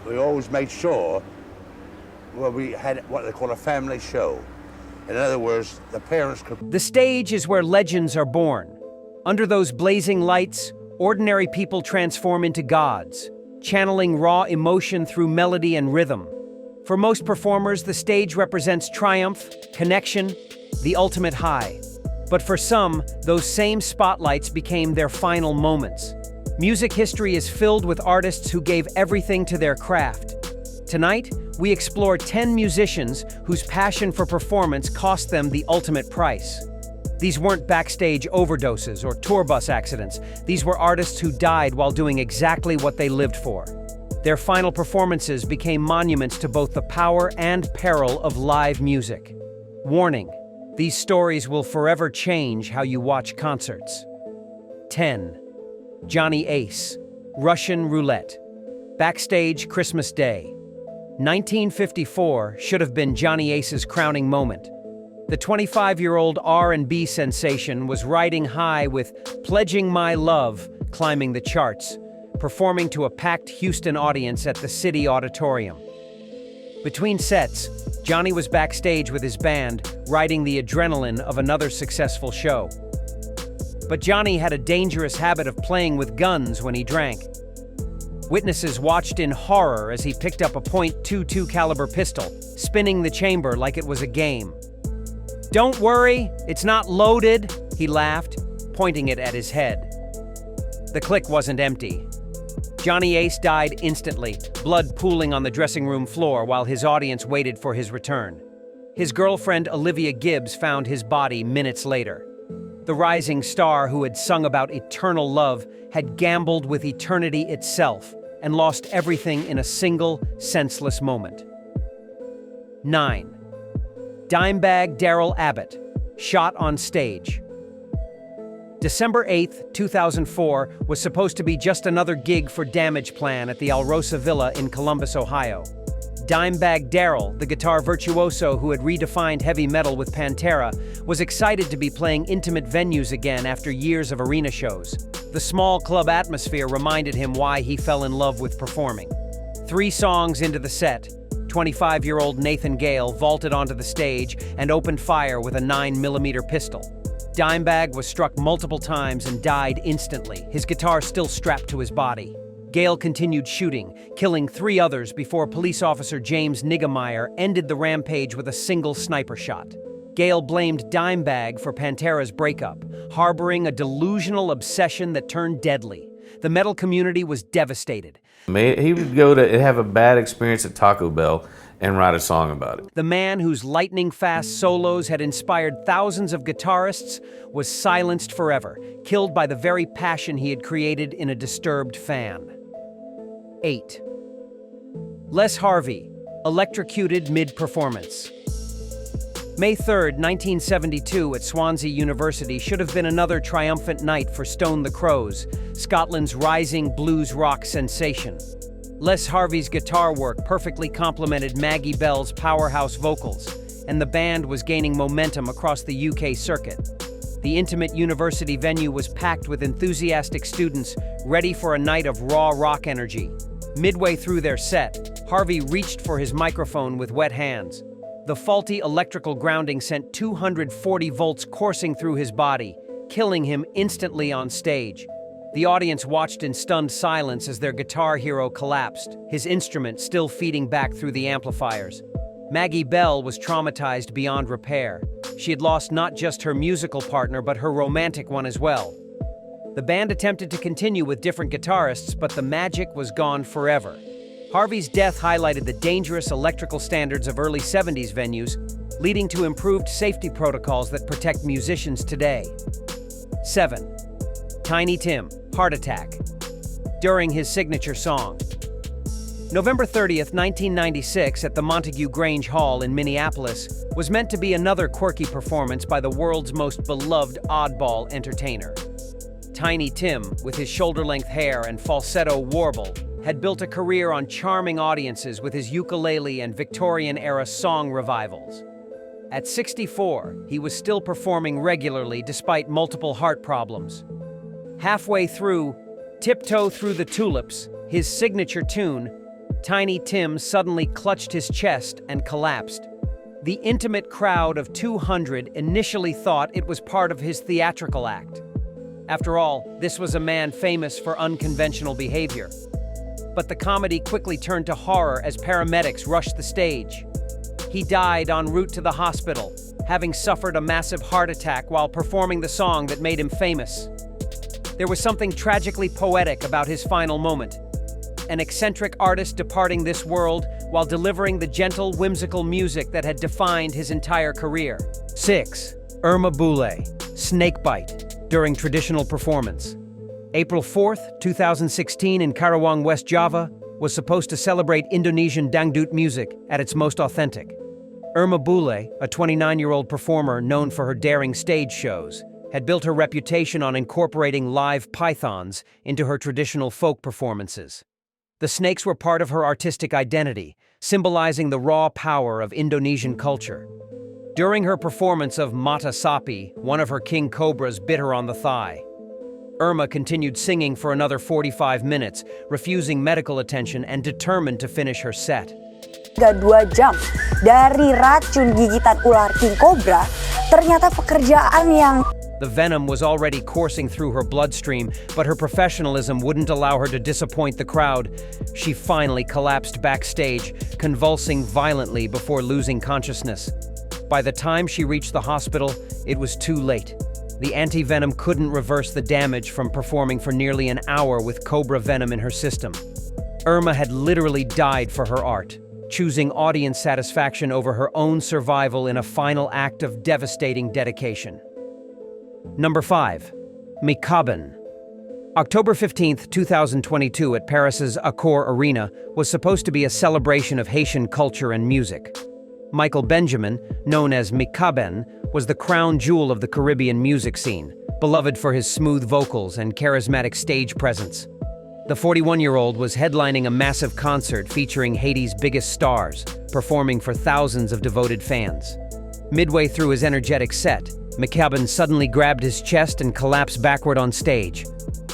We always made sure we had what they call a family show. In other words, the parents could... The stage is where legends are born. Under those blazing lights, ordinary people transform into gods, channeling raw emotion through melody and rhythm. For most performers, the stage represents triumph, connection, the ultimate high. But for some, those same spotlights became their final moments. Music history is filled with artists who gave everything to their craft. Tonight, we explore 10 musicians whose passion for performance cost them the ultimate price. These weren't backstage overdoses or tour bus accidents. These were artists who died while doing exactly what they lived for. Their final performances became monuments to both the power and peril of live music. Warning: these stories will forever change how you watch concerts. 10. Johnny Ace, Russian Roulette. Backstage Christmas Day. 1954 should have been Johnny Ace's crowning moment. The 25-year-old R&B sensation was riding high with Pledging My Love climbing the charts, performing to a packed Houston audience at the City Auditorium. Between sets, Johnny was backstage with his band, riding the adrenaline of another successful show. But Johnny had a dangerous habit of playing with guns when he drank. Witnesses watched in horror as he picked up a .22 caliber pistol, spinning the chamber like it was a game. "Don't worry, it's not loaded," he laughed, pointing it at his head. The clip wasn't empty. Johnny Ace died instantly, blood pooling on the dressing room floor while his audience waited for his return. His girlfriend Olivia Gibbs found his body minutes later. The rising star who had sung about eternal love had gambled with eternity itself and lost everything in a single, senseless moment. 9. Dimebag Darrell Abbott, shot on stage. December 8, 2004 was supposed to be just another gig for Damage Plan at the Alrosa Villa in Columbus, Ohio. Dimebag Darrell, the guitar virtuoso who had redefined heavy metal with Pantera, was excited to be playing intimate venues again after years of arena shows. The small club atmosphere reminded him why he fell in love with performing. 3 songs into the set, 25-year-old Nathan Gale vaulted onto the stage and opened fire with a 9mm pistol. Dimebag was struck multiple times and died instantly, his guitar still strapped to his body. Gale continued shooting, killing 3 others before police officer James Niggemeyer ended the rampage with a single sniper shot. Gale blamed Dimebag for Pantera's breakup, harboring a delusional obsession that turned deadly. The metal community was devastated. He would go to have a bad experience at Taco Bell and write a song about it. The man whose lightning-fast solos had inspired thousands of guitarists was silenced forever, killed by the very passion he had created in a disturbed fan. 8. Les Harvey, electrocuted mid-performance. May 3, 1972 at Swansea University should have been another triumphant night for Stone the Crows, Scotland's rising blues rock sensation. Les Harvey's guitar work perfectly complemented Maggie Bell's powerhouse vocals, and the band was gaining momentum across the UK circuit. The intimate university venue was packed with enthusiastic students ready for a night of raw rock energy. Midway through their set, Harvey reached for his microphone with wet hands. The faulty electrical grounding sent 240 volts coursing through his body, killing him instantly on stage. The audience watched in stunned silence as their guitar hero collapsed, his instrument still feeding back through the amplifiers. Maggie Bell was traumatized beyond repair. She had lost not just her musical partner, but her romantic one as well. The band attempted to continue with different guitarists, but the magic was gone forever. Harvey's death highlighted the dangerous electrical standards of early 70s venues, leading to improved safety protocols that protect musicians today. 7. Tiny Tim, Heart Attack, during his signature song. November 30th, 1996, at the Montague Grange Hall in Minneapolis, was meant to be another quirky performance by the world's most beloved oddball entertainer. Tiny Tim, with his shoulder-length hair and falsetto warble, had built a career on charming audiences with his ukulele and Victorian-era song revivals. At 64, he was still performing regularly despite multiple heart problems. Halfway through Tiptoe Through the Tulips, his signature tune, Tiny Tim suddenly clutched his chest and collapsed. The intimate crowd of 200 initially thought it was part of his theatrical act. After all, this was a man famous for unconventional behavior. But the comedy quickly turned to horror as paramedics rushed the stage. He died en route to the hospital, having suffered a massive heart attack while performing the song that made him famous. There was something tragically poetic about his final moment. An eccentric artist departing this world while delivering the gentle, whimsical music that had defined his entire career. 6. Irma Bule, snakebite, during traditional performance. April 4th, 2016 in Karawang, West Java, was supposed to celebrate Indonesian dangdut music at its most authentic. Irma Bule, a 29-year-old performer known for her daring stage shows, had built her reputation on incorporating live pythons into her traditional folk performances. The snakes were part of her artistic identity, symbolizing the raw power of Indonesian culture. During her performance of Mata Sapi, one of her king cobras bit her on the thigh. Irma continued singing for another 45 minutes, refusing medical attention and determined to finish her set. 2 jam dari racun gigitan ular king cobra, ternyata pekerjaan yang The venom was already coursing through her bloodstream, but her professionalism wouldn't allow her to disappoint the crowd. She finally collapsed backstage, convulsing violently before losing consciousness. By the time she reached the hospital, it was too late. The anti-venom couldn't reverse the damage from performing for nearly an hour with cobra venom in her system. Irma had literally died for her art, choosing audience satisfaction over her own survival in a final act of devastating dedication. Number 5. Mikaben. October 15th, 2022 at Paris's Accor Arena was supposed to be a celebration of Haitian culture and music. Michael Benjamin, known as Mikaben, was the crown jewel of the Caribbean music scene, beloved for his smooth vocals and charismatic stage presence. The 41-year-old was headlining a massive concert featuring Haiti's biggest stars, performing for thousands of devoted fans. Midway through his energetic set, Mikaben suddenly grabbed his chest and collapsed backward on stage.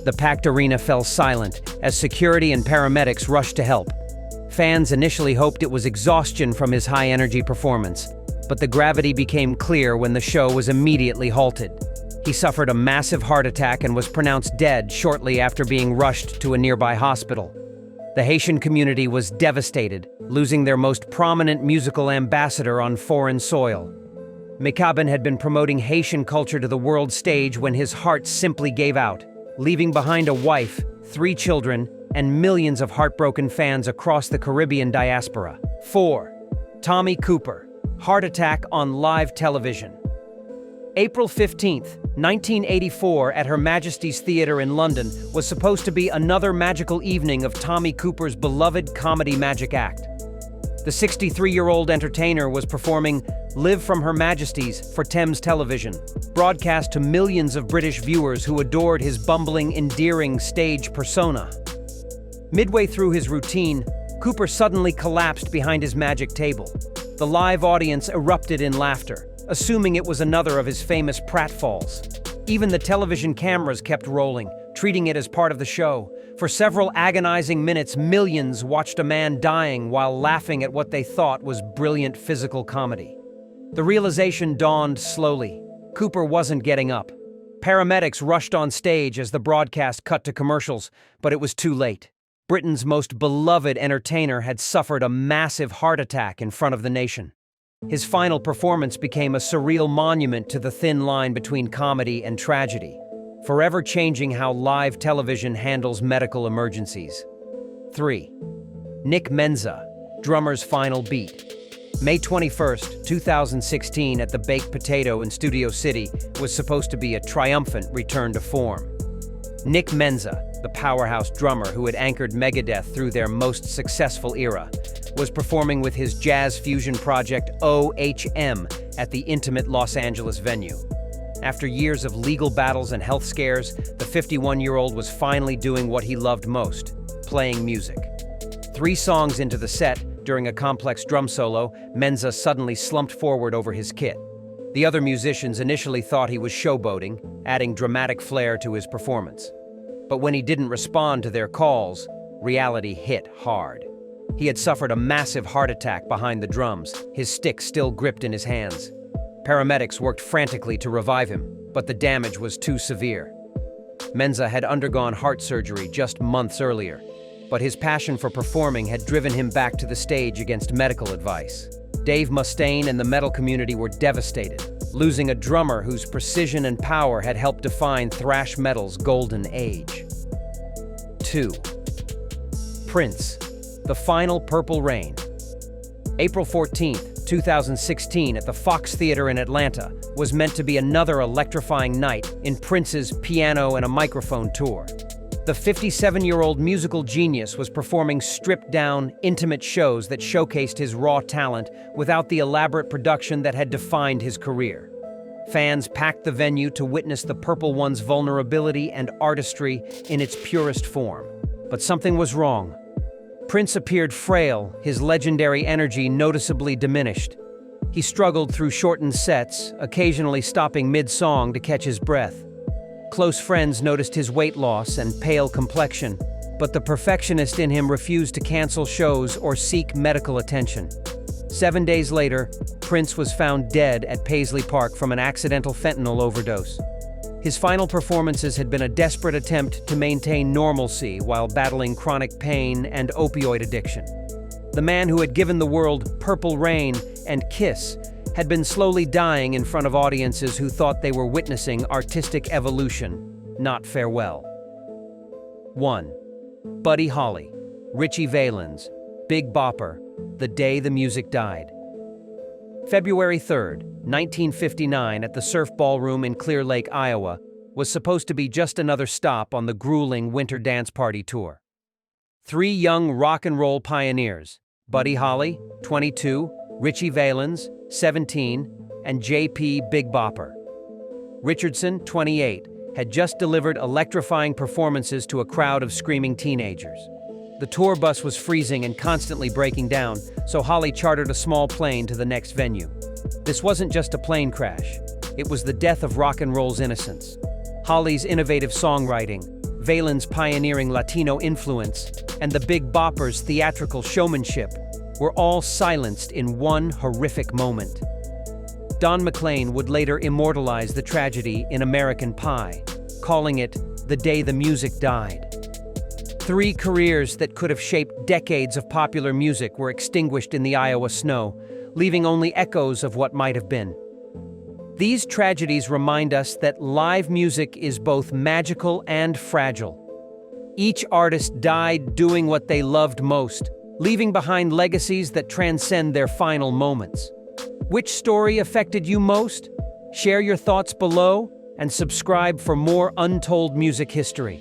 The packed arena fell silent as security and paramedics rushed to help. Fans initially hoped it was exhaustion from his high-energy performance, but the gravity became clear when the show was immediately halted. He suffered a massive heart attack and was pronounced dead shortly after being rushed to a nearby hospital. The Haitian community was devastated, losing their most prominent musical ambassador on foreign soil. Mikaben had been promoting Haitian culture to the world stage when his heart simply gave out, leaving behind a wife, 3 children, and millions of heartbroken fans across the Caribbean diaspora. 4. Tommy Cooper, heart attack on live television. April 15th, 1984 at Her Majesty's Theatre in London was supposed to be another magical evening of Tommy Cooper's beloved comedy magic act. The 63-year-old entertainer was performing Live from Her Majesty's for Thames Television, broadcast to millions of British viewers who adored his bumbling, endearing stage persona. Midway through his routine, Cooper suddenly collapsed behind his magic table. The live audience erupted in laughter, assuming it was another of his famous pratfalls. Even the television cameras kept rolling, treating it as part of the show. For several agonizing minutes, millions watched a man dying while laughing at what they thought was brilliant physical comedy. The realization dawned slowly. Cooper wasn't getting up. Paramedics rushed on stage as the broadcast cut to commercials, but it was too late. Britain's most beloved entertainer had suffered a massive heart attack in front of the nation. His final performance became a surreal monument to the thin line between comedy and tragedy, forever changing how live television handles medical emergencies. 3. Nick Menza, drummer's final beat. May 21st, 2016 at the Baked Potato in Studio City was supposed to be a triumphant return to form. Nick Menza, the powerhouse drummer who had anchored Megadeth through their most successful era, was performing with his jazz fusion project OHM at the intimate Los Angeles venue. After years of legal battles and health scares, the 51-year-old was finally doing what he loved most, playing music. 3 songs into the set, during a complex drum solo, Menza suddenly slumped forward over his kit. The other musicians initially thought he was showboating, adding dramatic flair to his performance. But when he didn't respond to their calls, reality hit hard. He had suffered a massive heart attack behind the drums, his stick still gripped in his hands. Paramedics worked frantically to revive him, but the damage was too severe. Menza had undergone heart surgery just months earlier, but his passion for performing had driven him back to the stage against medical advice. Dave Mustaine and the metal community were devastated, losing a drummer whose precision and power had helped define thrash metal's golden age. 2. Prince, The Final Purple Rain. April 14th, 2016 at the Fox Theater in Atlanta was meant to be another electrifying night in Prince's piano and a microphone tour. The 57-year-old musical genius was performing stripped-down, intimate shows that showcased his raw talent without the elaborate production that had defined his career. Fans packed the venue to witness the Purple One's vulnerability and artistry in its purest form. But something was wrong. Prince appeared frail, his legendary energy noticeably diminished. He struggled through shortened sets, occasionally stopping mid-song to catch his breath. Close friends noticed his weight loss and pale complexion, but the perfectionist in him refused to cancel shows or seek medical attention. 7 days later, Prince was found dead at Paisley Park from an accidental fentanyl overdose. His final performances had been a desperate attempt to maintain normalcy while battling chronic pain and opioid addiction. The man who had given the world Purple Rain and Kiss had been slowly dying in front of audiences who thought they were witnessing artistic evolution, not farewell. 1. Buddy Holly, Richie Valens, Big Bopper, The Day the Music Died. February 3rd, 1959 at the Surf Ballroom in Clear Lake, Iowa, was supposed to be just another stop on the grueling winter dance party tour. 3 young rock and roll pioneers, Buddy Holly, 22, Richie Valens, 17, and J.P. Big Bopper. Richardson, 28, had just delivered electrifying performances to a crowd of screaming teenagers. The tour bus was freezing and constantly breaking down, so Holly chartered a small plane to the next venue. This wasn't just a plane crash. It was the death of rock and roll's innocence. Holly's innovative songwriting, Valens' pioneering Latino influence, and the Big Bopper's theatrical showmanship were all silenced in one horrific moment. Don McLean would later immortalize the tragedy in American Pie, calling it The Day the Music Died. 3 careers that could have shaped decades of popular music were extinguished in the Iowa snow, leaving only echoes of what might have been. These tragedies remind us that live music is both magical and fragile. Each artist died doing what they loved most, leaving behind legacies that transcend their final moments. Which story affected you most? Share your thoughts below and subscribe for more untold music history.